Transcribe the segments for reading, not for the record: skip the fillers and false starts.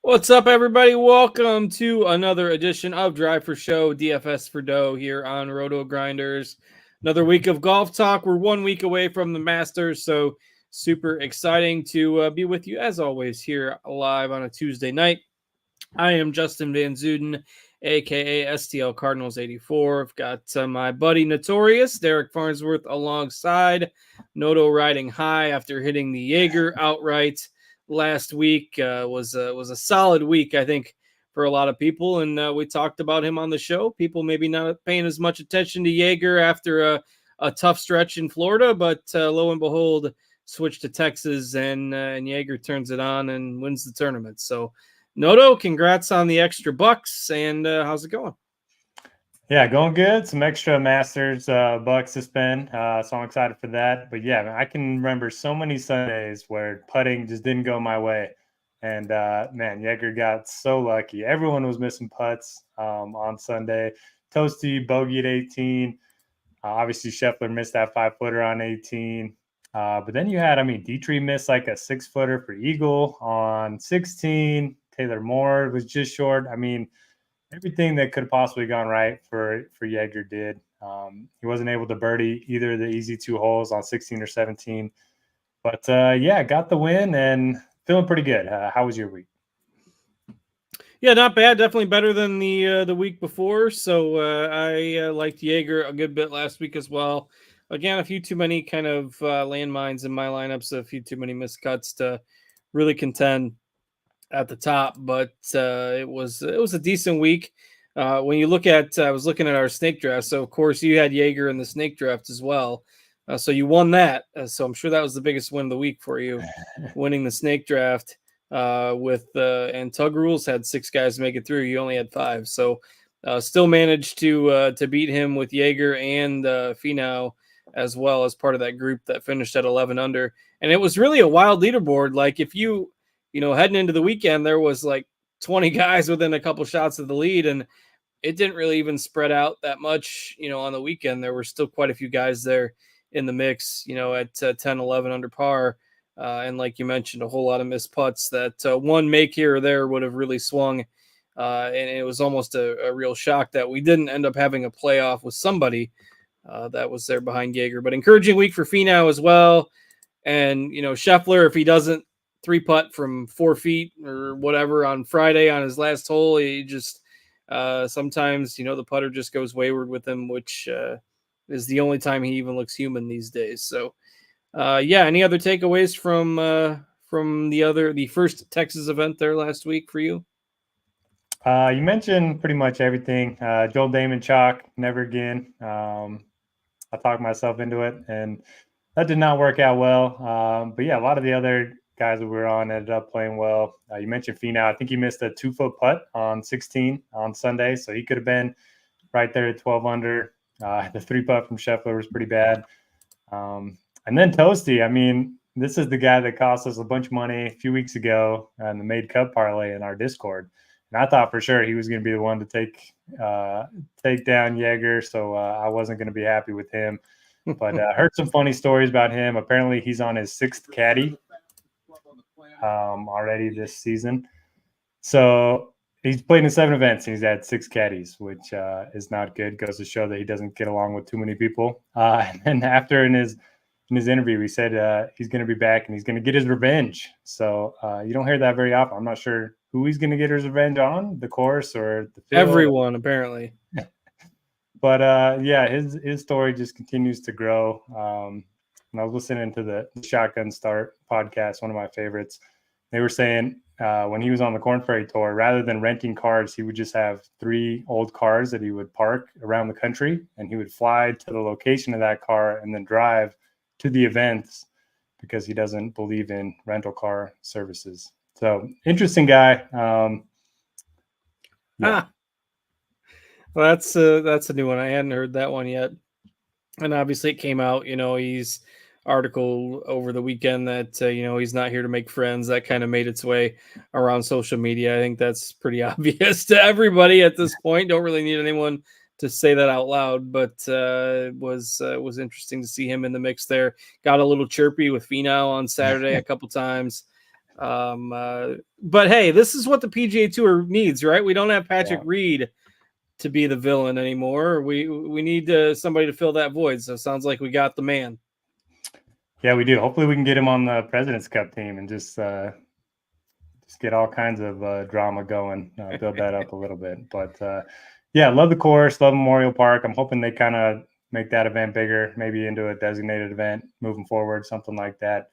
What's up, everybody? Welcome to another edition of Drive for Show, DFS for Dough here on RotoGrinders. Another week of golf talk. We're 1 week away from the Masters, so super exciting to be with you as always here live on a Tuesday night. I am Justin Van Zuiden, aka STL Cardinals 84. I've got my buddy Notorious, Derek Farnsworth, alongside. Noto riding high after hitting the Jaeger outright last week. Was a solid week, I think, for a lot of people, and we talked about him on the show. People maybe not paying as much attention to Jaeger after a tough stretch in Florida, but lo and behold, switched to Texas, and Jaeger turns it on and wins the tournament. So Noto, congrats on the extra bucks, and how's it going? Yeah, going good. Some extra Masters bucks to spend, so I'm excited for that. But yeah, I can remember so many Sundays where putting just didn't go my way, and man, Jaeger got so lucky. Everyone was missing putts on Sunday. Toasty bogeyed 18. Obviously, Scheffler missed that 5-footer on 18. But then you had, Dietrich missed like a 6-footer for Eagle on 16. Taylor Moore was just short. Everything that could have possibly gone right for Jaeger did. He wasn't able to birdie either of the easy 2 holes on 16 or 17. But yeah, got the win and feeling pretty good. How was your week? Yeah, not bad. Definitely better than the week before. So I liked Jaeger a good bit last week as well. Again, a few too many kind of landmines in my lineups, a few too many miscuts to really contend at the top, but it was a decent week. When you look at, I was looking at our snake draft, so of course you had Jaeger in the snake draft as well, so you won that. So I'm sure that was the biggest win of the week for you, winning the snake draft. And Tug Rules had 6 guys make it through. You only had 5, so still managed to beat him with Jaeger and Finau as well as part of that group that finished at 11 under. And it was really a wild leaderboard. Like if you heading into the weekend, there was like 20 guys within a couple shots of the lead, and it didn't really even spread out that much. On the weekend, there were still quite a few guys there in the mix, at 10, 11 under par. And like you mentioned, a whole lot of missed putts that one make here or there would have really swung. And it was almost a real shock that we didn't end up having a playoff with somebody that was there behind Jaeger. But encouraging week for Finau as well. And, Scheffler, if he doesn't 3-putt from 4 feet or whatever on Friday on his last hole, he just sometimes the putter just goes wayward with him, which is the only time he even looks human these days. So yeah, any other takeaways from the first Texas event there last week for you? You mentioned pretty much everything. Joel Damon chalk, never again. I talked myself into it, and that did not work out well. But yeah, a lot of the other guys that we were on ended up playing well. You mentioned Finau. I think he missed a 2-foot putt on 16 on Sunday, so he could have been right there at 12 under. The 3-putt from Scheffler was pretty bad. And then Toasty, this is the guy that cost us a bunch of money a few weeks ago on the Made Cup parlay in our Discord. And I thought for sure he was going to be the one to take down Jaeger, so I wasn't going to be happy with him. But heard some funny stories about him. Apparently he's on his 6th caddy already this season. So he's played in 7 events and he's had 6 caddies, which is not good. Goes to show that he doesn't get along with too many people. And then after in his interview, he said he's going to be back and he's going to get his revenge. So you don't hear that very often. I'm not sure who he's going to get his revenge on, the course or the field. Everyone, apparently. But yeah, his story just continues to grow. And I was listening to the Shotgun Start podcast, one of my favorites. They were saying when he was on the Corn Ferry Tour, rather than renting cars, he would just have 3 old cars that he would park around the country, and he would fly to the location of that car and then drive to the events because he doesn't believe in rental car services. So interesting guy. Yeah. Well, that's a new one. I hadn't heard that one yet. And obviously it came out, he's article over the weekend that, he's not here to make friends. That kind of made its way around social media. I think that's pretty obvious to everybody at this point. Don't really need anyone to say that out loud, but it was interesting to see him in the mix there. Got a little chirpy with Finau on Saturday a couple times. But hey, this is what the PGA Tour needs, right? We don't have Patrick Reed to be the villain anymore. We need somebody to fill that void. So it sounds like we got the man. Yeah, we do. Hopefully we can get him on the President's Cup team and just get all kinds of drama going, build that up a little bit. But yeah, love the course, love Memorial Park. I'm hoping they kind of make that event bigger, maybe into a designated event moving forward, something like that.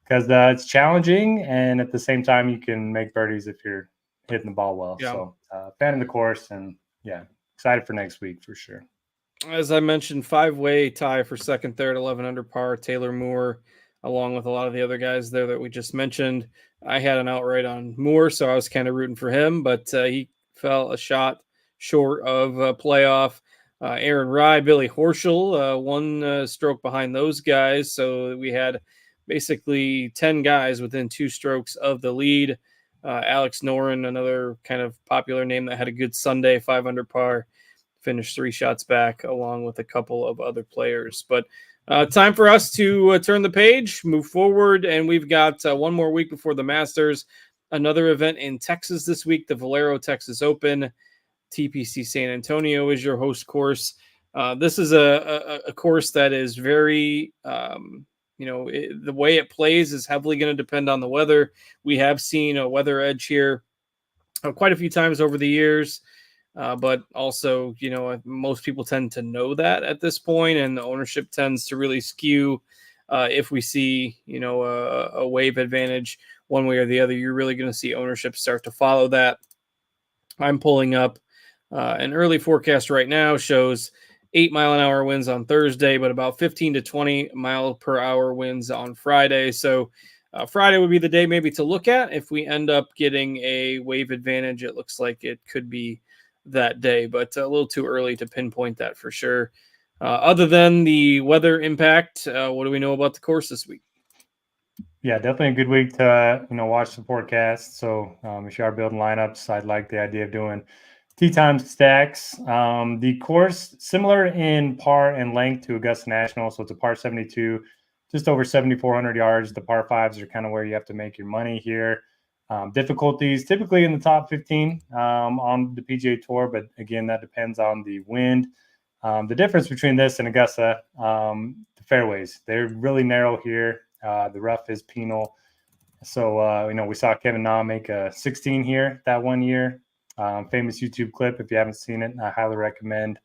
Because it's challenging, and at the same time, you can make birdies if you're hitting the ball well. Yeah. So fan of the course, and yeah, excited for next week for sure. As I mentioned, 5-way tie for second, third, 11 under par. Taylor Moore, along with a lot of the other guys there that we just mentioned. I had an outright on Moore, so I was kind of rooting for him, but he fell a shot short of a playoff. Aaron Rye, Billy Horschel, one stroke behind those guys. So we had basically 10 guys within 2 strokes of the lead. Alex Noren, another kind of popular name that had a good Sunday, 5 under par, finished 3 shots back along with a couple of other players. But time for us to turn the page, move forward, and we've got one more week before the Masters. Another event in Texas this week, the Valero Texas Open. TPC San Antonio is your host course. This is a course that is very, the way it plays is heavily going to depend on the weather. We have seen a weather edge here quite a few times over the years. But also, most people tend to know that at this point, and the ownership tends to really skew. If we see, a wave advantage one way or the other, you're really going to see ownership start to follow that. I'm pulling up an early forecast right now, shows 8-mile-an-hour winds on Thursday, but about 15 to 20 mile per hour winds on Friday. So Friday would be the day maybe to look at. If we end up getting a wave advantage, it looks like it could be that day, but a little too early to pinpoint that for sure. Other than the weather impact, what do we know about the course this week? Yeah, definitely a good week to watch the forecast. So if you are building lineups, I'd like the idea of doing tee times stacks. The course similar in par and length to Augusta National, so it's a par 72, just over 7,400 yards. The par 5s are kind of where you have to make your money here. Difficulties typically in the top 15 on the PGA Tour, but again, that depends on the wind. The difference between this and Augusta, the fairways, they're really narrow here. The rough is penal. So, we saw Kevin Na make a 16 here that one year. Famous YouTube clip. If you haven't seen it, I highly recommend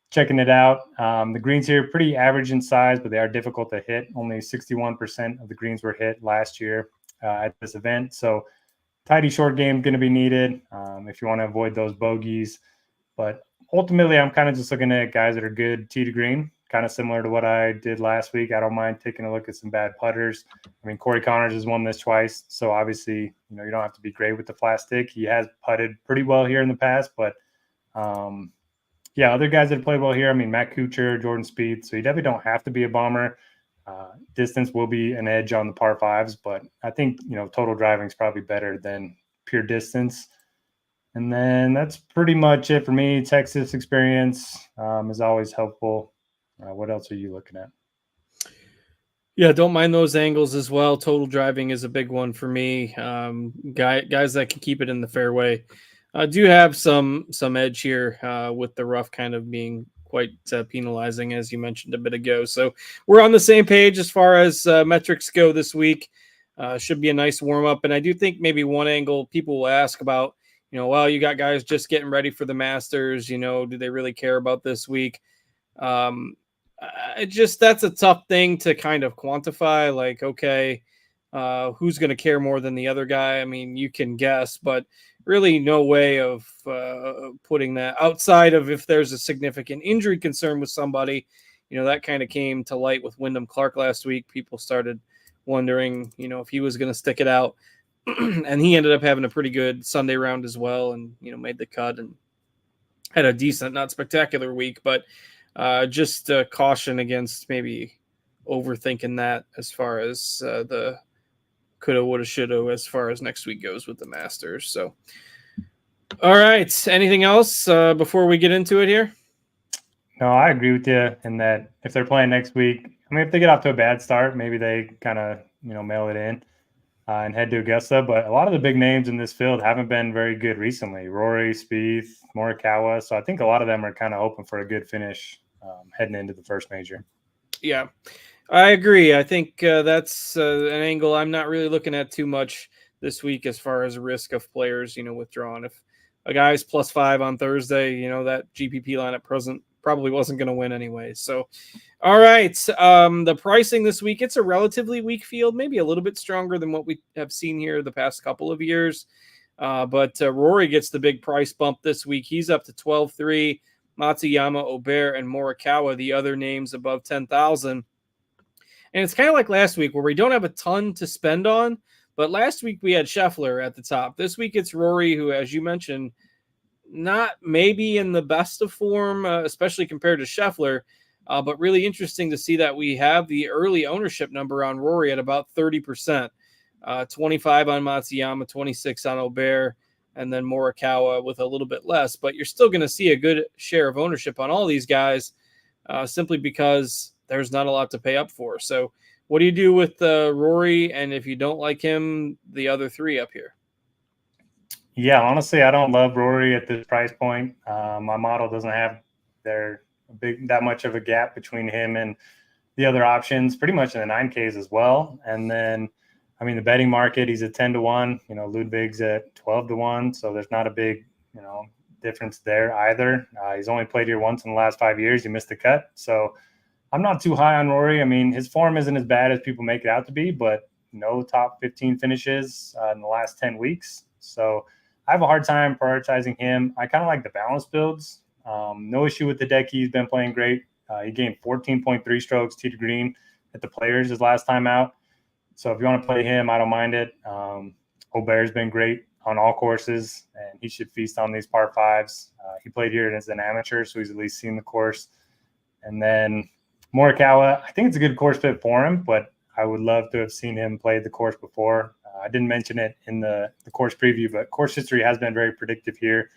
checking it out. The greens here are pretty average in size, but they are difficult to hit. Only 61% of the greens were hit last year at this event. So, tidy short game going to be needed if you want to avoid those bogeys. But ultimately, I'm kind of just looking at guys that are good tee to green, kind of similar to what I did last week. I don't mind taking a look at some bad putters. I mean, Corey Connors has won this twice, so obviously, you don't have to be great with the flat stick. He has putted pretty well here in the past, but other guys that have played well here. I mean, Matt Kuchar, Jordan Spieth. So you definitely don't have to be a bomber. Distance will be an edge on the par 5s, but I think, total driving is probably better than pure distance. And then that's pretty much it for me. Texas experience is always helpful. What else are you looking at? Yeah, don't mind those angles as well. Total driving is a big one for me. Guys that can keep it in the fairway do have some edge here with the rough kind of being quite penalizing, as you mentioned a bit ago. So we're on the same page as far as metrics go this week. Should be a nice warm-up. And I do think maybe one angle people will ask about, well, you got guys just getting ready for the Masters. Do they really care about this week? That's a tough thing to kind of quantify. Like, okay, who's going to care more than the other guy? I mean, you can guess, but really no way of putting that outside of if there's a significant injury concern with somebody. That kind of came to light with Wyndham Clark last week. People started wondering, if he was going to stick it out. And he ended up having a pretty good Sunday round as well, and made the cut and had a decent, not spectacular week, but just caution against maybe overthinking that as far as the coulda, woulda, shoulda as far as next week goes with the Masters. So, all right, anything else before we get into it here? No, I agree with you in that if they're playing next week, I mean, if they get off to a bad start, maybe they kind of mail it in. and head to Augusta. But a lot of the big names in this field haven't been very good recently. Rory, Spieth, Morikawa. So I think a lot of them are kind of hoping for a good finish heading into the first major. Yeah, I agree. I think that's an angle I'm not really looking at too much this week as far as risk of players, withdrawing. If a guy's +5 on Thursday, that GPP line at present probably wasn't going to win anyway. So, all right. The pricing this week, it's a relatively weak field, maybe a little bit stronger than what we have seen here the past couple of years. But Rory gets the big price bump this week. He's up to 12-3. Matsuyama, Aubert, and Morikawa, the other names above 10,000. And it's kind of like last week where we don't have a ton to spend on. But last week we had Scheffler at the top. This week it's Rory, who, as you mentioned, not maybe in the best of form, especially compared to Scheffler. But really interesting to see that we have the early ownership number on Rory at about 30%. 25 on Matsuyama, 26 on Aubert, and then Morikawa with a little bit less. But you're still going to see a good share of ownership on all these guys simply because there's not a lot to pay up for. So what do you do with Rory? And if you don't like him, the other three up here? Yeah, honestly, I don't love Rory at this price point. My model doesn't have that much of a gap between him and the other options, pretty much in the 9Ks as well. And then, I mean, the betting market, he's at 10-1. Ludwig's at 12-1. So there's not a big, difference there either. He's only played here once in the last 5 years. He missed the cut. So I'm not too high on Rory. I mean, his form isn't as bad as people make it out to be, but no top 15 finishes in the last 10 weeks. So I have a hard time prioritizing him. I kind of like the balance builds. No issue with the deck. He's been playing great. He gained 14.3 strokes tee to green at the Players his last time out. So if you want to play him, I don't mind it. Aubert's been great on all courses, and he should feast on these par fives. He played here as an amateur, so he's at least seen the course. And then Morikawa, I think it's a good course fit for him, but I would love to have seen him play the course before. I didn't mention it in the course preview, but course history has been very predictive here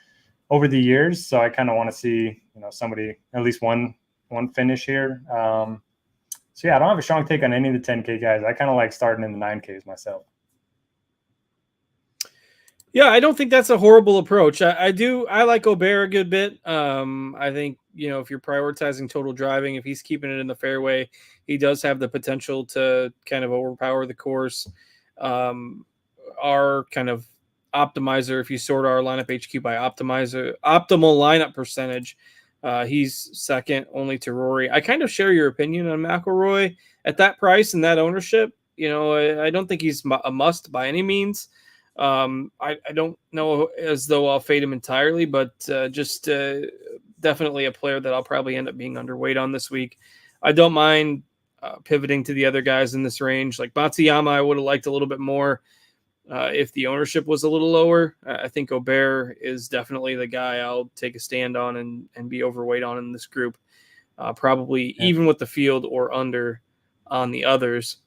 over the years. So I kind of want to see, somebody at least one finish here. So yeah, I don't have a strong take on any of the 10K guys. I kind of like starting in the 9Ks myself. Yeah, I don't think that's a horrible approach. I like Aubert a good bit. I think, if you're prioritizing total driving, if he's keeping it in the fairway, he does have the potential to kind of overpower the course. Our kind of optimizer, if you sort our lineup HQ by optimizer, optimal lineup percentage, he's second only to Rory. I kind of share your opinion on McIlroy at that price and that ownership. I don't think he's a must by any means. I don't know as though I'll fade him entirely, but just definitely a player that I'll probably end up being underweight on this week. I don't mind pivoting to the other guys in this range. Like Matsuyama, I would have liked a little bit more if the ownership was a little lower. I think Aubert is definitely the guy I'll take a stand on and be overweight on in this group, probably even with the field or under on the others.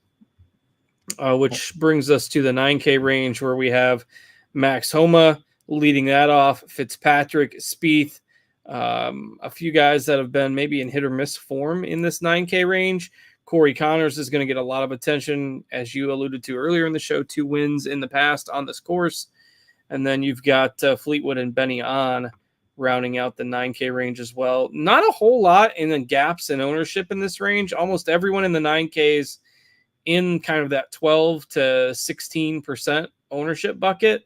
Which brings us to the 9K range where we have Max Homa leading that off, Fitzpatrick, Spieth, a few guys that have been maybe in hit or miss form in this 9K range. Corey Connors is going to get a lot of attention, as you alluded to earlier in the show, 2 wins in the past on this course. And then you've got Fleetwood and Benny On rounding out the 9K range as well. Not a whole lot in the gaps in ownership in this range. Almost everyone in the 9Ks in kind of that 12 to 16% ownership bucket,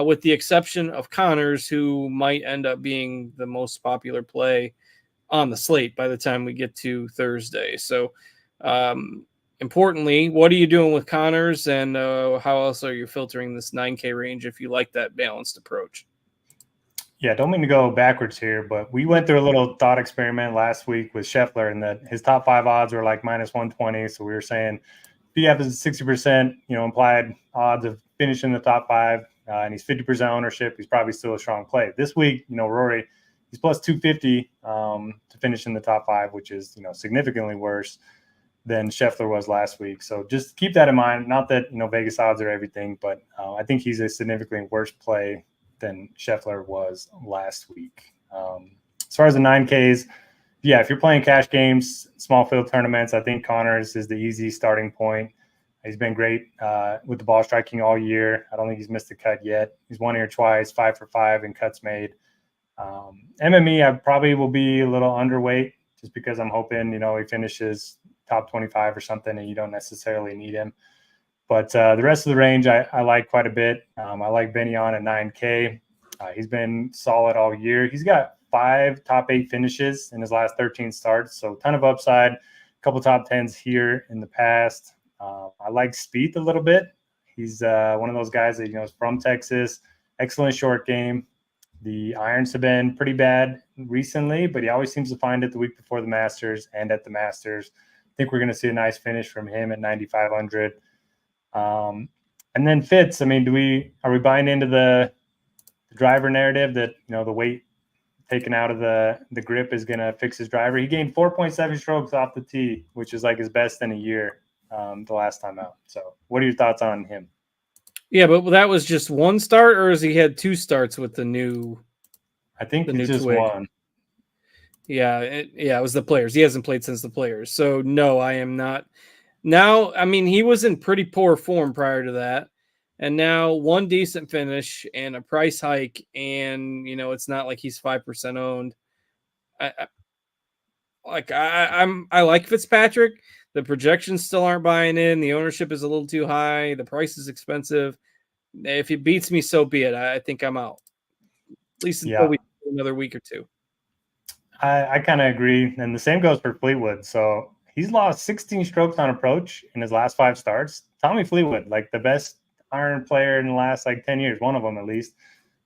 with the exception of Connors, who might end up being the most popular play on the slate by the time we get to Thursday. So importantly, what are you doing with Connors, and how else are you filtering this 9K range if you like that balanced approach? Yeah, don't mean to go backwards here, but we went through a little thought experiment last week with Scheffler, and that his top 5 odds were like -120. So we were saying, if he has 60%, implied odds of finishing the top 5, and he's 50% ownership, he's probably still a strong play. This week, Rory, he's plus 250 to finish in the top 5, which is, significantly worse than Scheffler was last week. So just keep that in mind. Not that, Vegas odds are everything, but I think he's a significantly worse play than Scheffler was last week. As far as the 9Ks, yeah, if you're playing cash games, small field tournaments, I think Connors is the easy starting point. He's been great with the ball striking all year. I don't think he's missed a cut yet. He's won here twice, 5 for 5 in cuts made. MME, I probably will be a little underweight just because I'm hoping, he finishes top 25 or something and you don't necessarily need him. But the rest of the range, I like quite a bit. I like Benny on at 9K. He's been solid all year. He's got 5 top 8 finishes in his last 13 starts, so a ton of upside. A couple top 10s here in the past. I like Spieth a little bit. He's one of those guys that is from Texas. Excellent short game. The irons have been pretty bad recently, but he always seems to find it the week before the Masters and at the Masters. I think we're going to see a nice finish from him at 9,500. And then Fitz. I mean, are we buying into the driver narrative that the weight taken out of the grip is going to fix his driver? He gained 4.7 strokes off the tee, which is like his best in a year the last time out. So what are your thoughts on him? Yeah, but that was just one start, or has he had 2 starts with the new? I think it's just twig? One. Yeah, it was the Players. He hasn't played since the Players. So no, I am not. Now, I mean, he was in pretty poor form prior to that. And now one decent finish and a price hike, and it's not like he's 5% owned. I like Fitzpatrick. The projections still aren't buying in. The ownership is a little too high. The price is expensive. If it beats me, so be it. I think I'm out. At least until we do another week or two. I kind of agree. And the same goes for Fleetwood. So he's lost 16 strokes on approach in his last 5 starts. Tommy Fleetwood, like the best iron player in the last 10 years, one of them at least.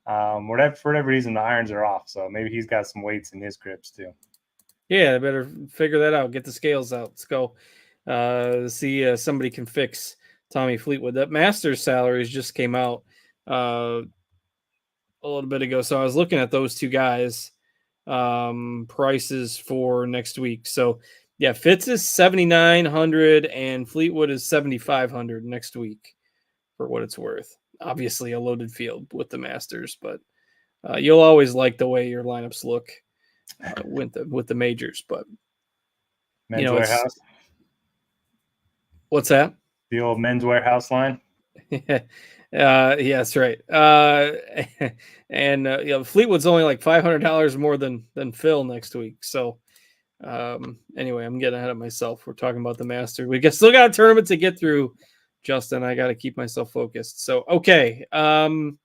For whatever reason, the irons are off. So maybe he's got some weights in his grips too. Yeah, I better figure that out. Get the scales out. Let's go see somebody can fix Tommy Fleetwood. That Masters salaries just came out a little bit ago. So I was looking at those 2 guys prices for next week. So yeah, Fitz is 7,900 and Fleetwood is 7,500 next week for what it's worth. Obviously a loaded field with the Masters, but you'll always like the way your lineups look with the majors. But Men's Warehouse. What's that? The old Men's Warehouse line. Yeah, that's right. And Fleetwood's only like $500 more than Phil next week. So anyway, I'm getting ahead of myself. We're talking about the Masters. We still got a tournament to get through, Justin. I got to keep myself focused. So okay, Connors.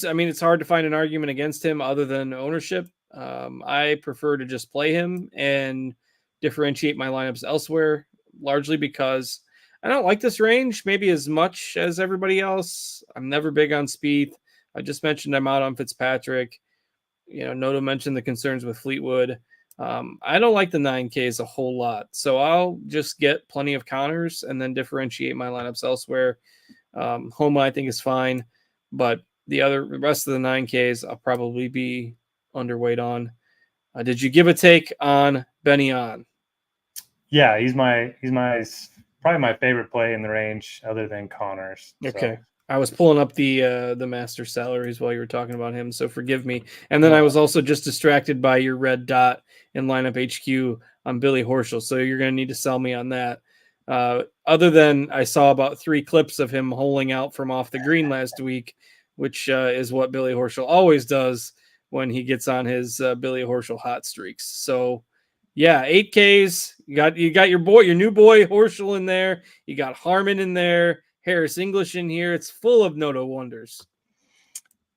I mean, it's hard to find an argument against him other than ownership. I prefer to just play him and differentiate my lineups elsewhere, largely because I don't like this range maybe as much as everybody else. I'm never big on Spieth. I just mentioned I'm out on Fitzpatrick. Noto mentioned the concerns with Fleetwood. I don't like the 9Ks a whole lot. So I'll just get plenty of Connors and then differentiate my lineups elsewhere. Homa, I think, is fine. But the rest of the 9Ks, I'll probably be underweight on. Did you give a take on Benny on? Yeah, he's probably my favorite play in the range other than Connors. Okay. So. I was pulling up the master salaries while you were talking about him, so forgive me. And then I was also just distracted by your red dot in lineup HQ on Billy Horschel, so you're going to need to sell me on that. Other than I saw about 3 clips of him holing out from off the green last week, which is what Billy Horschel always does when he gets on his Billy Horschel hot streaks. So yeah, 8Ks. You got your new boy Horschel in there. You got Harmon in there. Harris English in here. It's full of Noto wonders.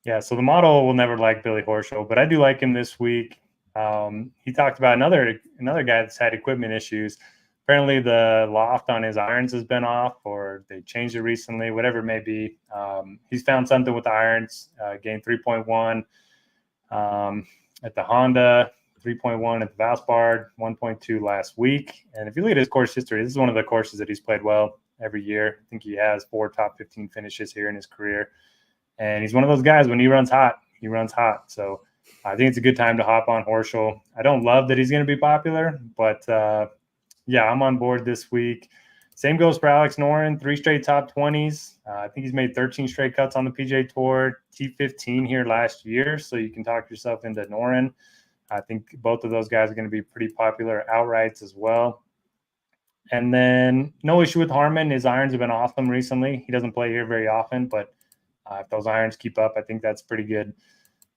Yeah, so the model will never like Billy Horschel, but I do like him this week. He talked about another guy that's had equipment issues. Apparently the loft on his irons has been off, or they changed it recently, whatever it may be. He's found something with the irons, gained 3.1 at the Honda, 3.1 at the Valspar, 1.2 last week. And if you look at his course history, this is one of the courses that he's played well every year. I think he has 4 top 15 finishes here in his career. And he's one of those guys, when he runs hot, he runs hot. So I think it's a good time to hop on Horschel. I don't love that he's going to be popular, but yeah, I'm on board this week. Same goes for Alex Noren, 3 straight top 20s. I think he's made 13 straight cuts on the PGA Tour, T15 here last year. So you can talk yourself into Noren. I think both of those guys are going to be pretty popular outrights as well. And then no issue with Harmon. His irons have been awesome recently. He doesn't play here very often, but if those irons keep up, I think that's pretty good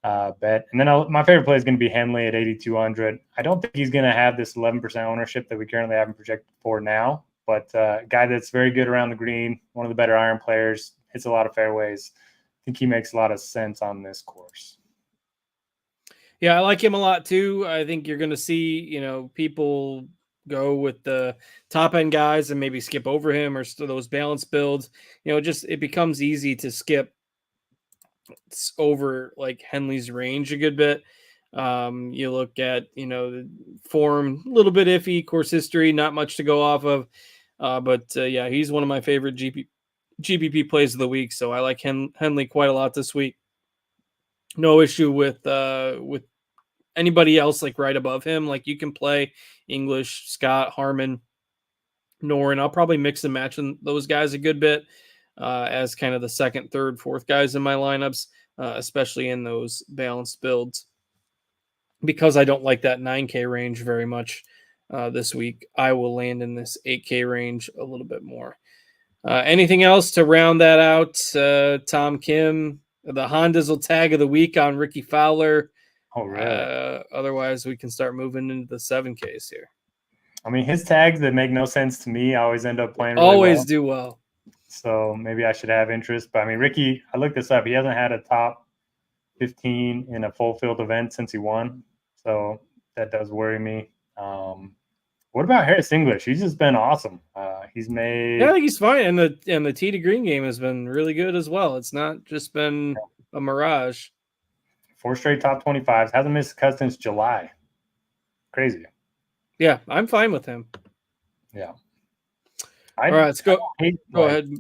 bet. And then my favorite play is going to be Henley at 8,200. I don't think he's going to have this 11% ownership that we currently have him projected for now, but a guy that's very good around the green, one of the better iron players, hits a lot of fairways. I think he makes a lot of sense on this course. Yeah, I like him a lot too. I think you're going to see, people go with the top end guys and maybe skip over him or those balance builds. It becomes easy to skip over like Henley's range a good bit. You look at, the form, a little bit iffy, course history, not much to go off of. But yeah, he's one of my favorite GPP plays of the week. So I like Henley quite a lot this week. No issue with anybody else like right above him. Like you can play English, Scott, Harmon, Noren. I'll probably mix and match those guys a good bit as kind of the second, third, fourth guys in my lineups, especially in those balanced builds. Because I don't like that 9K range very much this week, I will land in this 8K range a little bit more. Anything else to round that out? Tom Kim, the Honda's tag of the week on Ricky Fowler. Oh, really? Otherwise, we can start moving into the 7Ks here. I mean, his tags that make no sense to me, I always end up playing really always well. Do well. So maybe I should have interest. But I mean, Ricky, I looked this up. He hasn't had a top 15 in a full field event since he won. So that does worry me. What about Harris English? He's just been awesome. He's made. Yeah, I think he's fine, and the tee to green game has been really good as well. It's not just been a mirage. 4 straight top 25s. Hasn't missed a cut since July. Crazy. Yeah, I'm fine with him. Yeah. All right, let's go. Go ahead.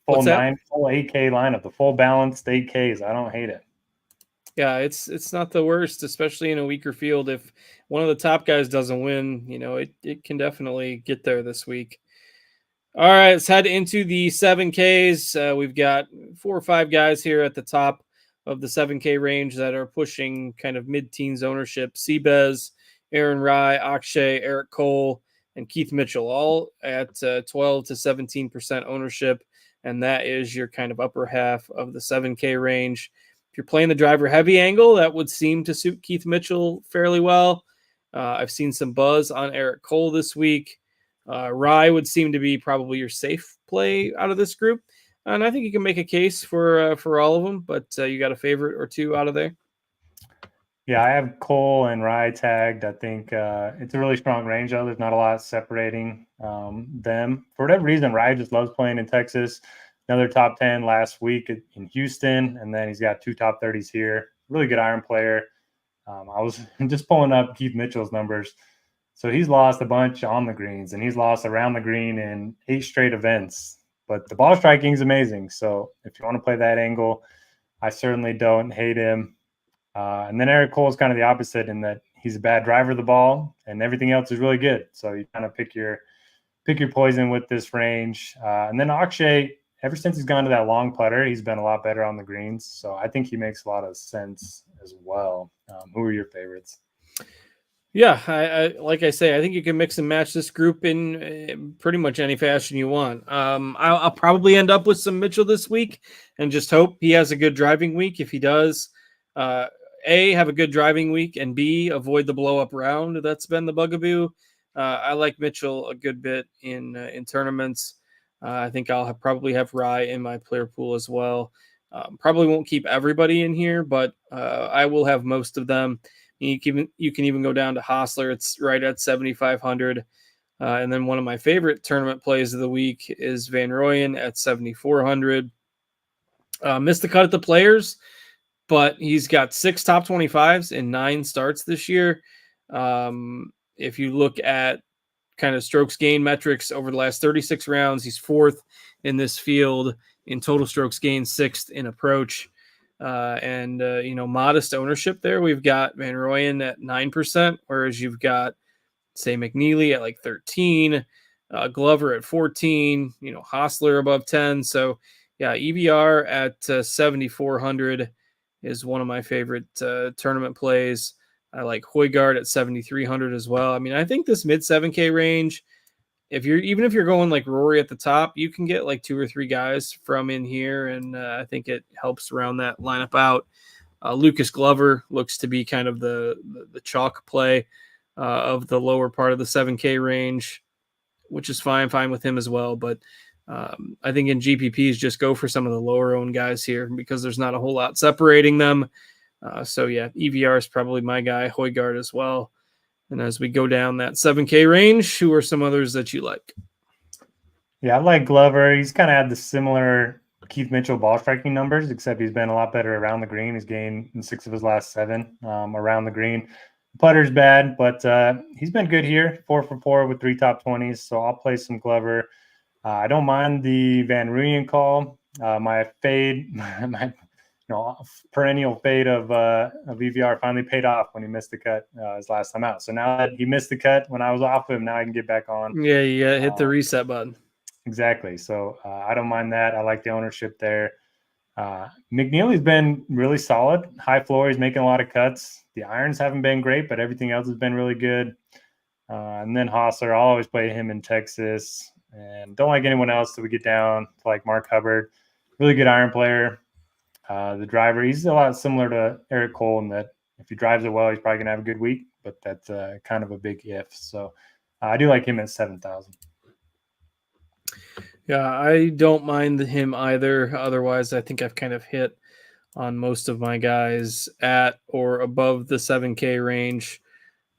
Full 8K lineup, the full balanced 8Ks. I don't hate it. Yeah, it's not the worst, especially in a weaker field. If one of the top guys doesn't win, it can definitely get there this week. All right, let's head into the 7Ks. We've got 4 or 5 guys here at the top of the 7K range that are pushing kind of mid-teens ownership. Seabez, Aaron Rai, Akshay, Eric Cole, and Keith Mitchell, all at 12 to 17% ownership. And that is your kind of upper half of the 7K range. If you're playing the driver heavy angle, that would seem to suit Keith Mitchell fairly well. I've seen some buzz on Eric Cole this week. Rai would seem to be probably your safe play out of this group. And I think you can make a case for all of them, but you got a favorite or two out of there? Yeah, I have Cole and Rai tagged. I think it's a really strong range, though. There's not a lot separating them. For whatever reason, Rai just loves playing in Texas. Another top 10 last week in Houston, and then he's got 2 top 30s here. Really good iron player. I was just pulling up Keith Mitchell's numbers. So he's lost a bunch on the greens, and he's lost around the green in 8 straight events. But the ball striking is amazing. So if you want to play that angle, I certainly don't hate him. And then Eric Cole is kind of the opposite in that he's a bad driver of the ball, and everything else is really good. So you kind of pick your poison with this range. And then Akshay, ever since he's gone to that long putter, he's been a lot better on the greens. So I think he makes a lot of sense as well. Who are your favorites? Yeah, I like I say, I think you can mix and match this group in pretty much any fashion you want. I'll probably end up with some Mitchell this week and just hope he has a good driving week. If he does, A, have a good driving week, and B, avoid the blow-up round. That's been the bugaboo. I like Mitchell a good bit in tournaments. I think I'll probably have Rai in my player pool as well. Probably won't keep everybody in here, but I will have most of them. You can even go down to Hostler. It's right at 7,500. And then one of my favorite tournament plays of the week is Van Rooyen at 7,400. Missed the cut at the Players, but he's got 6 top 25s in 9 starts this year. If you look at kind of strokes gain metrics over the last 36 rounds, he's 4th in this field in total strokes gained, 6th in approach. And modest ownership there. We've got Van Rooyen at 9%, whereas you've got, say, McNeely at like 13, Glover at 14, Hostler above 10. So, yeah, EVR at 7,400 is one of my favorite tournament plays. I like Højgaard at 7,300 as well. I mean, I think this mid 7K range even if you're going like Rory at the top, you can get like 2 or 3 guys from in here, and I think it helps round that lineup out. Lucas Glover looks to be kind of the chalk play of the lower part of the 7K range, which is fine with him as well. But I think in GPPs, just go for some of the lower owned guys here because there's not a whole lot separating them. So yeah, EVR is probably my guy, Højgaard as well. And as we go down that 7K range, who are some others that you like? Yeah, I like Glover. He's kind of had the similar Keith Mitchell ball striking numbers, except he's been a lot better around the green. He's gained in 6 of his last 7 around the green. Putter's bad, but he's been good here, 4 for 4 with 3 top 20s. So I'll play some Glover. I don't mind the Van Ruyen call. My fade, my perennial fade of EVR finally paid off when he missed the cut his last time out. So now that he missed the cut when I was off of him, now I can get back on. Yeah, you gotta hit the reset button. Exactly. So I don't mind that. I like the ownership there. McNeely's been really solid. High floor. He's making a lot of cuts. The irons haven't been great, but everything else has been really good. And then Hostler, I'll always play him in Texas. And don't like anyone else that we get down to like Mark Hubbard. Really good iron player. The driver, he's a lot similar to Eric Cole in that if he drives it well, he's probably going to have a good week, but that's kind of a big if. So I do like him at 7,000. Yeah, I don't mind him either. Otherwise, I think I've kind of hit on most of my guys at or above the 7K range.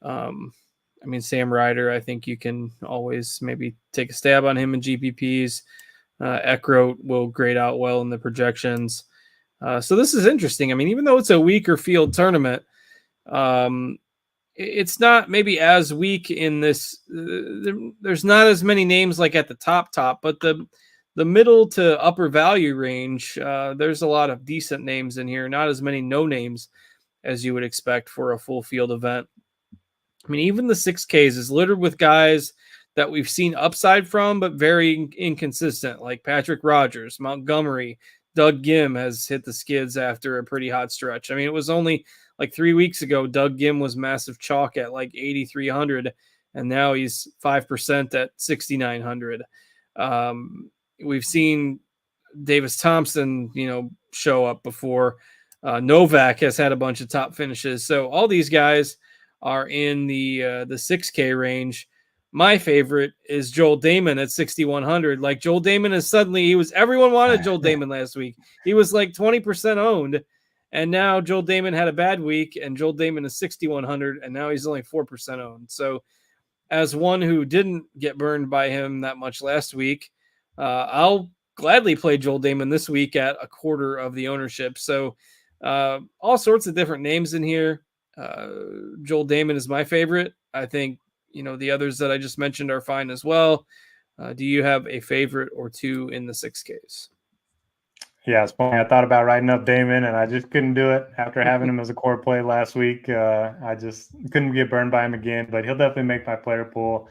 I mean, Sam Ryder, I think you can always maybe take a stab on him in GPPs. Eckroat will grade out well in the projections. So this is interesting. I mean, even though it's a weaker field tournament, it's not maybe as weak in this. There's not as many names like at the top, but the middle to upper value range, there's a lot of decent names in here. Not as many no names as you would expect for a full field event. I mean, even the 6Ks is littered with guys that we've seen upside from, but very inconsistent, like Patrick Rogers, Montgomery. Doug Gim has hit the skids after a pretty hot stretch. I mean, it was only like 3 weeks ago, Doug Gim was massive chalk at like 8,300, and now he's 5% at 6,900. We've seen Davis Thompson, show up before. Novak has had a bunch of top finishes. So all these guys are in the 6K range. My favorite is Joel Damon at 6,100. Like Joel Damon is everyone wanted Joel Damon last week. He was like 20% owned. And now Joel Damon had a bad week, and Joel Damon is 6,100, and now he's only 4% owned. So as one who didn't get burned by him that much last week, I'll gladly play Joel Damon this week at a quarter of the ownership. So all sorts of different names in here. Joel Damon is my favorite. I think, the others that I just mentioned are fine as well. Do you have a favorite or two in the 6Ks? Yeah, it's funny. I thought about writing up Damon, and I just couldn't do it after having him as a core play last week. I just couldn't get burned by him again, but he'll definitely make my player pool.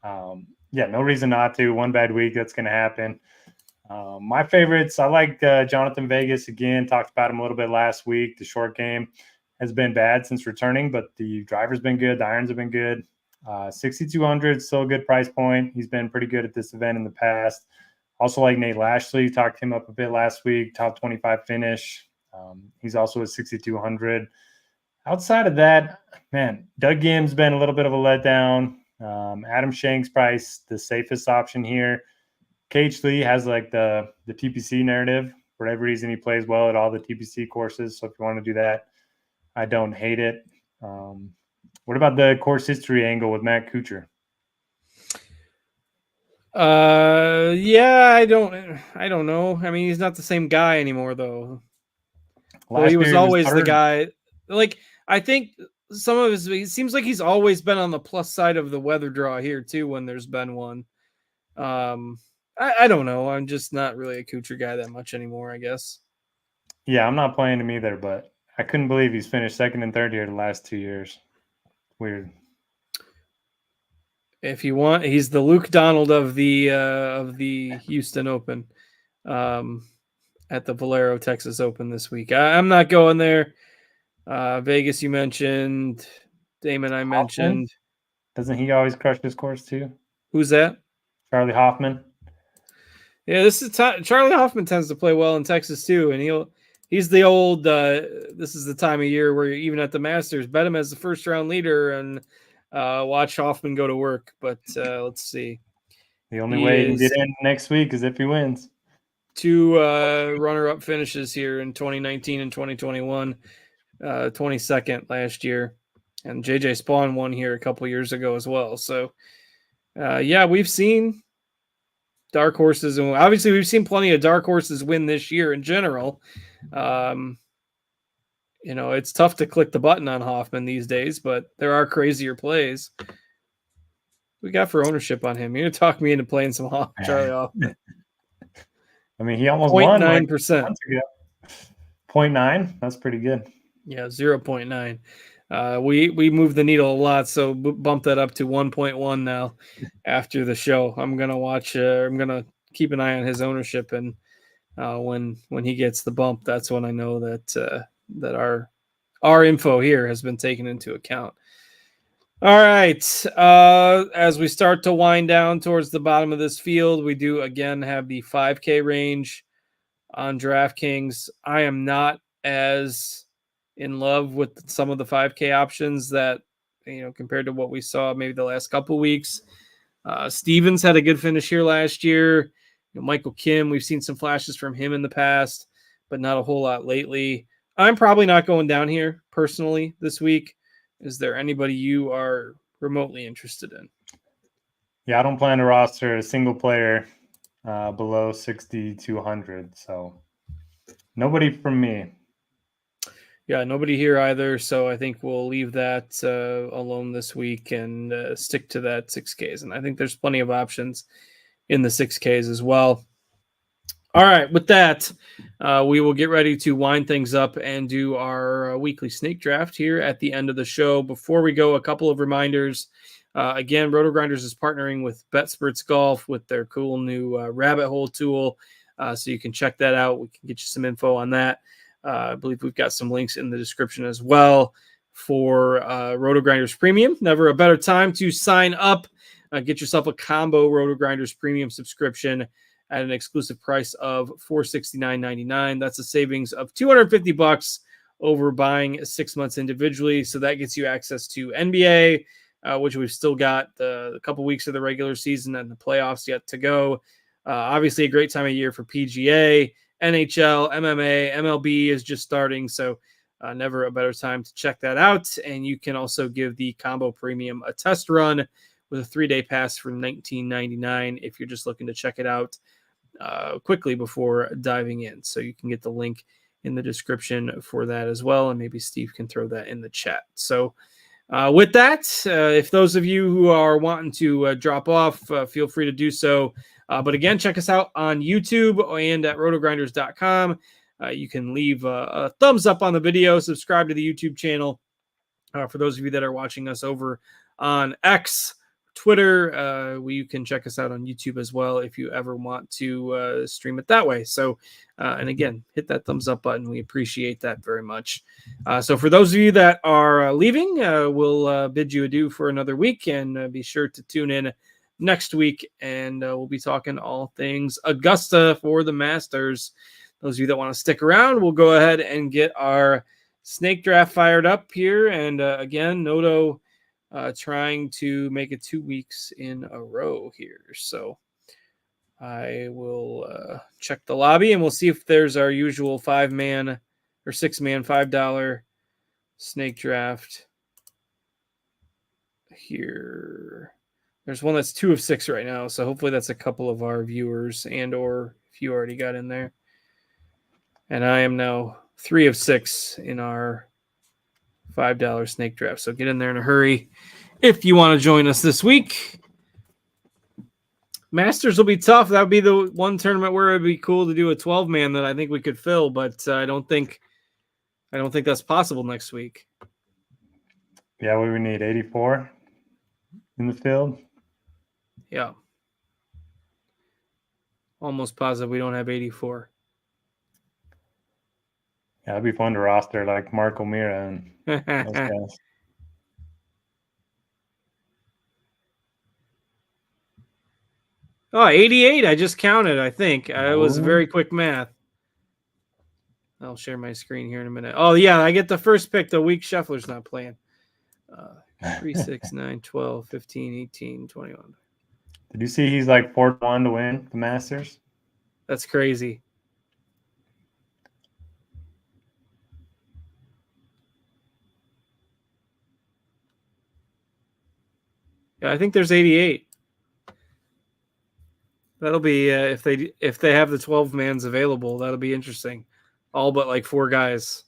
No reason not to. One bad week, that's going to happen. My favorites, I like Jonathan Vegas again. Talked about him a little bit last week. The short game has been bad since returning, but the driver's been good. The irons have been good. 6,200, still a good price point. He's been pretty good at this event in the past. Also like Nate Lashley, talked him up a bit last week, top 25 finish. He's also at 6,200. Outside of that, man, Doug Gim's been a little bit of a letdown. Adam Shank's price, the safest option here. KH Lee has like the TPC narrative. For whatever reason, he plays well at all the TPC courses. So if you want to do that, I don't hate it. What about the course history angle with Matt Kuchar? I don't know. I mean, he's not the same guy anymore, though. Well, he was always the guy. Like, I think some of it seems like he's always been on the plus side of the weather draw here too when there's been one. I don't know. I'm just not really a Kuchar guy that much anymore, I guess. Yeah, I'm not playing him either, but I couldn't believe he's finished second and third here the last 2 years. Weird. If you want, he's the Luke Donald of the Houston Open, at the Valero Texas Open this week. I'm not going there. Vegas, you mentioned. Damon, I mentioned. Doesn't he always crush this course too? Who's that? Charlie Hoffman. Yeah, this is Charlie Hoffman tends to play well in Texas too, and he's the old. This is the time of year where even at the Masters, bet him as the first round leader and watch Hoffman go to work. But let's see. The only way he can get in next week is if he wins. 2 runner-up finishes here in 2019 and 2021. 22nd last year, and JJ Spawn won here a couple years ago as well. So, yeah, we've seen dark horses, and obviously we've seen plenty of dark horses win this year in general. It's tough to click the button on Hoffman these days, but there are crazier plays. We got for ownership on him. You're gonna talk me into playing some Charlie Hoffman. I mean, he almost won 0.9%. 0.9. That's pretty good. Yeah, 0.9. We moved the needle a lot, so bump that up to 1.1 now after the show. I'm gonna watch. I'm gonna keep an eye on his ownership, and when he gets the bump, that's when I know that our info here has been taken into account. All right. As we start to wind down towards the bottom of this field, we do again have the 5K range on DraftKings. I am not as in love with some of the 5K options that, compared to what we saw maybe the last couple weeks. Stevens had a good finish here last year. Michael Kim, we've seen some flashes from him in the past, but not a whole lot lately. I'm probably not going down here personally this week. Is there anybody you are remotely interested in? Yeah, I don't plan to roster a single player below 6,200. So nobody from me. Yeah, nobody here either. So I think we'll leave that alone this week and stick to that 6Ks. And I think there's plenty of options in the 6Ks as well. All right, with that, we will get ready to wind things up and do our weekly snake draft here at the end of the show. Before we go, a couple of reminders. Again, RotoGrinders is partnering with Betsperts Golf with their cool new rabbit hole tool. So you can check that out. We can get you some info on that. I believe we've got some links in the description as well for RotoGrinders Premium. Never a better time to sign up. Get yourself a combo RotoGrinders Premium subscription at an exclusive price of $469.99. That's a savings of $250 over buying 6 months individually. So that gets you access to NBA, which we've still got a couple weeks of the regular season and the playoffs yet to go. Obviously, a great time of year for PGA, NHL, MMA, MLB is just starting. So never a better time to check that out. And you can also give the Combo Premium a test run with a 3-day pass for $19.99 if you're just looking to check it out quickly before diving in. So you can get the link in the description for that as well. And maybe Steve can throw that in the chat. So with that, if those of you who are wanting to drop off, feel free to do so. But again, check us out on YouTube and at rotogrinders.com. You can leave a thumbs up on the video, subscribe to the YouTube channel. For those of you that are watching us over on X, Twitter, you can check us out on YouTube as well if you ever want to stream it that way. So, and again, hit that thumbs up button. We appreciate that very much. So for those of you that are leaving, we'll bid you adieu for another week, and be sure to tune in next week, and we'll be talking all things Augusta for the Masters. Those of you that want to stick around, we'll go ahead and get our snake draft fired up here. And again, Noto trying to make it 2 weeks in a row here. So I will check the lobby, and we'll see if there's our usual 5-man or 6-man $5 snake draft here. There's one that's 2 of 6 right now, so hopefully that's a couple of our viewers, and or if you already got in there. And I am now 3 of 6 in our $5 snake draft. So get in there in a hurry if you want to join us this week. Masters will be tough. That would be the one tournament where it'd be cool to do a 12-man that I think we could fill, but I don't think that's possible next week. Yeah, we would need 84 in the field. Yeah. Almost positive we don't have 84. Yeah, it'd be fun to roster like Mark O'Meara and those guys. Oh, 88. I just counted, I think. It was very quick math. I'll share my screen here in a minute. Oh, yeah, I get the first pick the week Scheffler's not playing. 3, 6, 9, 12, 15, 18, 21. Did you see he's like 4-1 to win the Masters? That's crazy. Yeah, I think there's 88. That'll be if they have the 12 mans available, that'll be interesting. All but like 4 guys.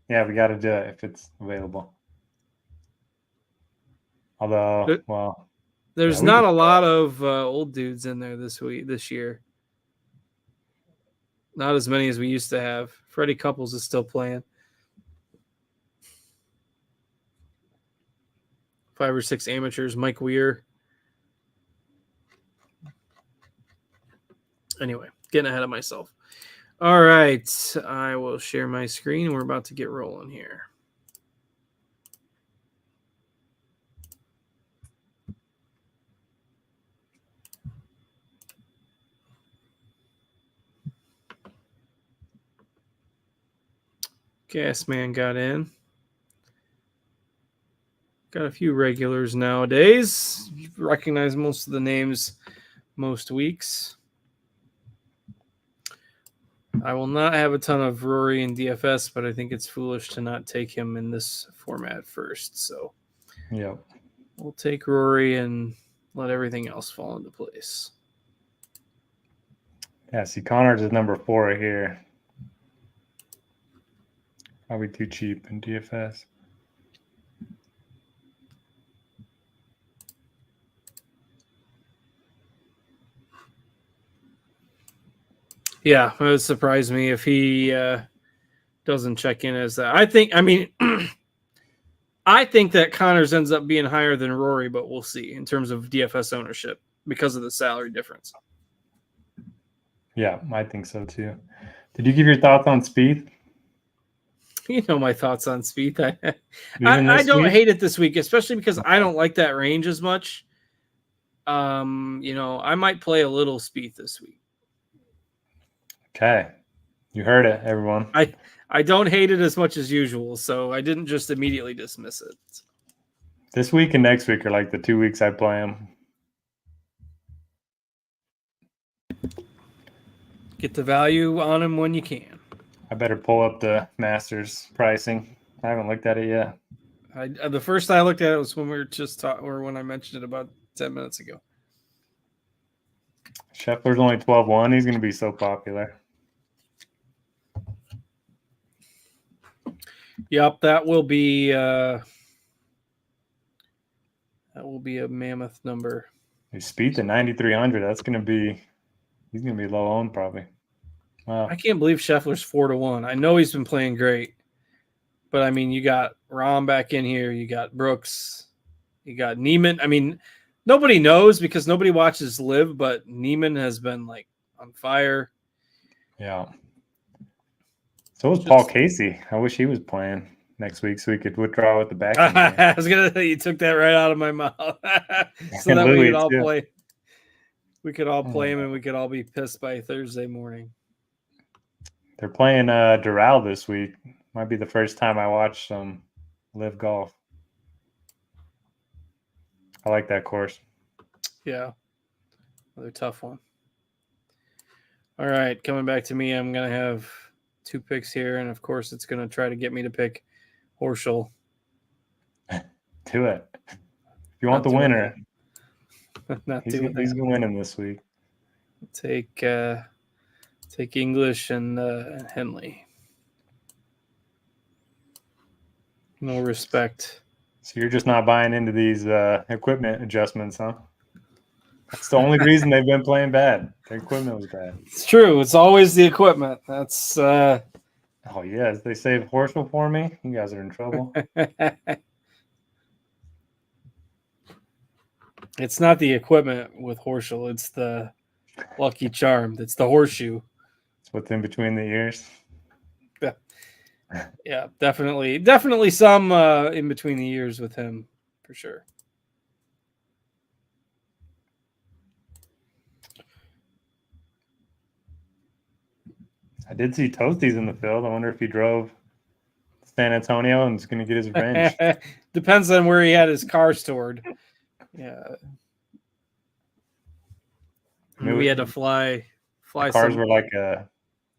Yeah, we got to do it if it's available. Although, well, there's not a lot of old dudes in there this year. Not as many as we used to have. Freddie Couples is still playing. 5 or 6 amateurs. Mike Weir. Anyway, getting ahead of myself. All right, I will share my screen. We're about to get rolling here. Gasman got in. Got a few regulars nowadays. You recognize most of the names most weeks. I will not have a ton of Rory in DFS, but I think it's foolish to not take him in this format first. So yeah, we'll take Rory and let everything else fall into place. Yeah, see, Connors is number 4 here. Probably too cheap in DFS. Yeah, it would surprise me if he doesn't check in as that. I think that Connors ends up being higher than Rory, but we'll see in terms of DFS ownership because of the salary difference. Yeah, I think so too. Did you give your thoughts on Spieth? You know my thoughts on Spieth. I don't hate it this week, especially because I don't like that range as much. I might play a little Spieth this week. Okay. You heard it, everyone. I don't hate it as much as usual, so I didn't just immediately dismiss it. This week and next week are like the 2 weeks I play him. Get the value on him when you can. I better pull up the Masters pricing. I haven't looked at it yet. The first I looked at it was when we were just talking, or when I mentioned it about 10 minutes ago. Scheffler's only 12-1. He's going to be so popular. Yep, that will be a mammoth number. Spieth at 9,300. That's going to be. He's going to be low owned probably. Wow. I can't believe Scheffler's 4-1. I know he's been playing great, but I mean, you got Rahm back in here. You got Brooks. You got Neiman. I mean, nobody knows because nobody watches Live, but Neiman has been like on fire. Yeah. So was Paul Casey. I wish he was playing next week so we could withdraw with the back. I was gonna say you took that right out of my mouth. So that we could all play. We could all play him and we could all be pissed by Thursday morning. They're playing Doral this week. Might be the first time I watched some Live Golf. I like that course. Yeah. Another tough one. All right, coming back to me, I'm going to have 2 picks here, and of course it's going to try to get me to pick Horschel. Do it. If you want the winner. He's going to win him this week. Take English and Henley. No respect. So you're just not buying into these equipment adjustments, huh? That's the only reason they've been playing bad. Their equipment was bad. It's true. It's always the equipment. That's Oh yes, they saved Horschel for me. You guys are in trouble. It's not the equipment with Horschel. It's the Lucky Charm. It's the horseshoe. It's what's in between the ears. Yeah, definitely some in between the ears with him for sure. I did see Toasties in the field. I wonder if he drove San Antonio and is going to get his revenge. Depends on where he had his car stored. Yeah. We had to fly. The cars were like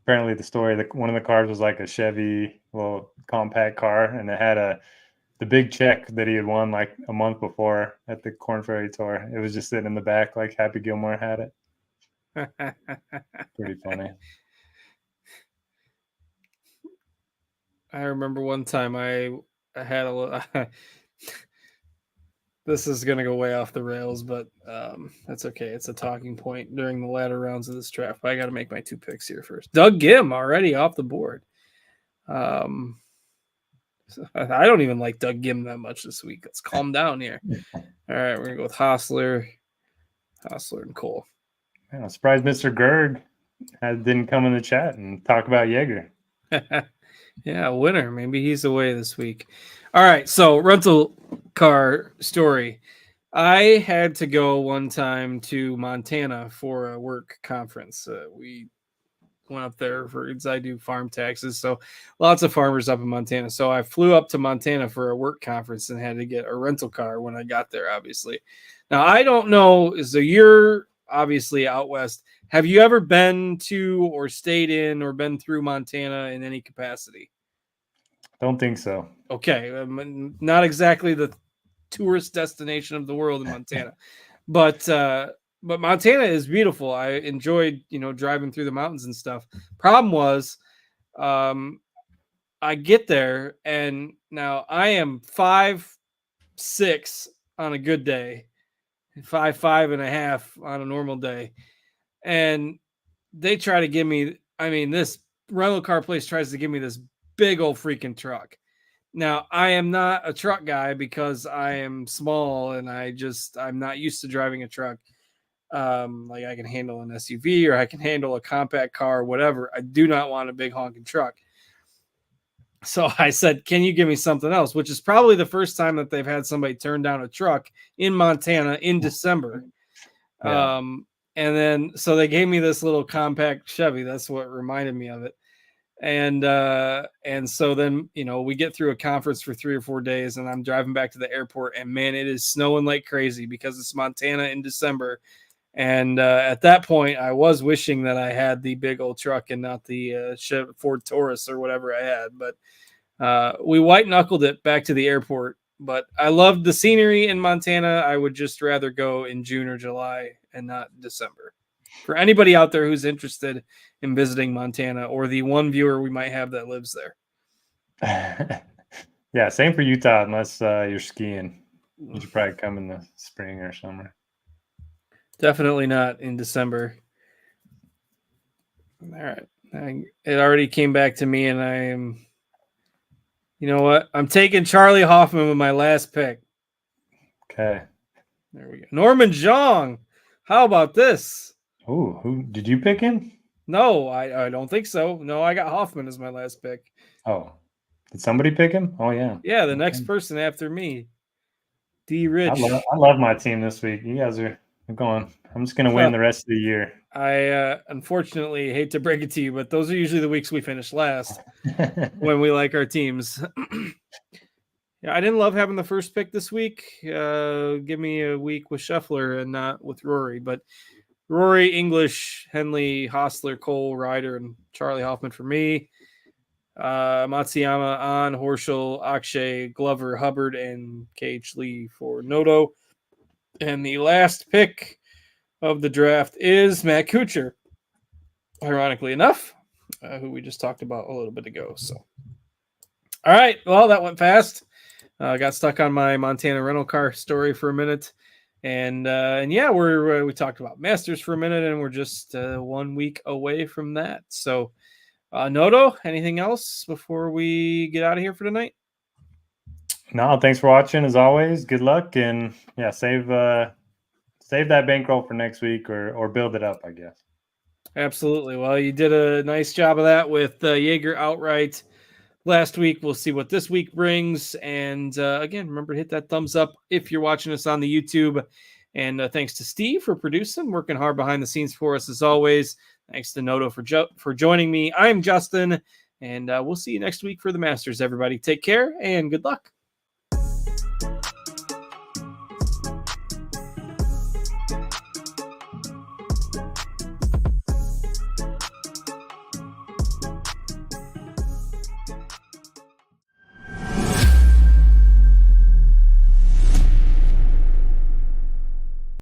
apparently the story, one of the cars was like a Chevy little compact car, and it had the big check that he had won like a month before at the Corn Ferry Tour. It was just sitting in the back like Happy Gilmore had it. Pretty funny. I remember one time I had a little. This is going to go way off the rails, but that's okay. It's a talking point during the latter rounds of this draft. But I got to make my 2 picks here first. Doug Gim already off the board. I don't even like Doug Gim that much this week. Let's calm down here. All right, we're going to go with Hostler and Cole. Man, I'm surprised Mr. Gerg didn't come in the chat and talk about Jaeger. Yeah, winner. Maybe he's away this week. All right, so rental car story. I had to go one time to Montana for a work conference. We went up there because I do farm taxes, so lots of farmers up in Montana. So I flew up to Montana for a work conference and had to get a rental car when I got there, obviously. Now, I don't know, so you're obviously out west. Have you ever been to or stayed in or been through Montana in any capacity? Don't think so. Okay, not exactly the tourist destination of the world in Montana, but Montana is beautiful. I enjoyed, driving through the mountains and stuff. Problem was, I get there and now I am 5'6" on a good day, 5'5.5" on a normal day, and they try to give me. I mean, this rental car place tries to give me this big old freaking truck. Now, I am not a truck guy because I am small and I'm not used to driving a truck. Like I can handle an SUV or I can handle a compact car or whatever. I do not want a big honking truck. So I said, can you give me something else? Which is probably the first time that they've had somebody turn down a truck in Montana in December. Yeah. And then, so they gave me this little compact Chevy. That's what reminded me of it. And so then, we get through a conference for 3 or 4 days and I'm driving back to the airport and man, it is snowing like crazy because it's Montana in December. And at that point I was wishing that I had the big old truck and not the Ford Taurus or whatever I had, but we white knuckled it back to the airport. But I loved the scenery in Montana. I would just rather go in June or July and not December. For anybody out there who's interested in visiting Montana or the one viewer we might have that lives there. Yeah, same for Utah, unless you're skiing. You should probably come in the spring or summer. Definitely not in December. All right. It already came back to me, and I am, you know what? I'm taking Charlie Hoffman with my last pick. Okay. There we go. Norman Zhang. How about this? Oh, who did you pick him? No, I don't think so. No, I got Hoffman as my last pick. Oh, did somebody pick him? Oh, yeah. Yeah, the next person after me. D. Rich. I love my team this week. You guys are going. I'm just going to win the rest of the year. I unfortunately hate to break it to you, but those are usually the weeks we finish last when we like our teams. Yeah, I didn't love having the first pick this week. Give me a week with Scheffler and not with Rory, but Rory, English, Henley, Hostler, Cole, Ryder, and Charlie Hoffman for me. Matsuyama, On, Horschel, Akshay, Glover, Hubbard, and KH Lee for Noto. And the last pick of the draft is Matt Kuchar, ironically enough, who we just talked about a little bit ago. So, all right, well, that went fast. Got stuck on my Montana rental car story for a minute. And yeah, we talked about Masters for a minute, and we're just 1 week away from that. So, Noto, anything else before we get out of here for tonight? No, thanks for watching as always. Good luck, and yeah, save that bankroll for next week, or build it up, I guess. Absolutely. Well, you did a nice job of that with Jaeger outright last week. We'll see what this week brings. And again, remember to hit that thumbs up if you're watching us on the YouTube. And thanks to Steve for producing, working hard behind the scenes for us as always. Thanks to Noto for joining me. I'm Justin, and we'll see you next week for the Masters, everybody. Take care and good luck.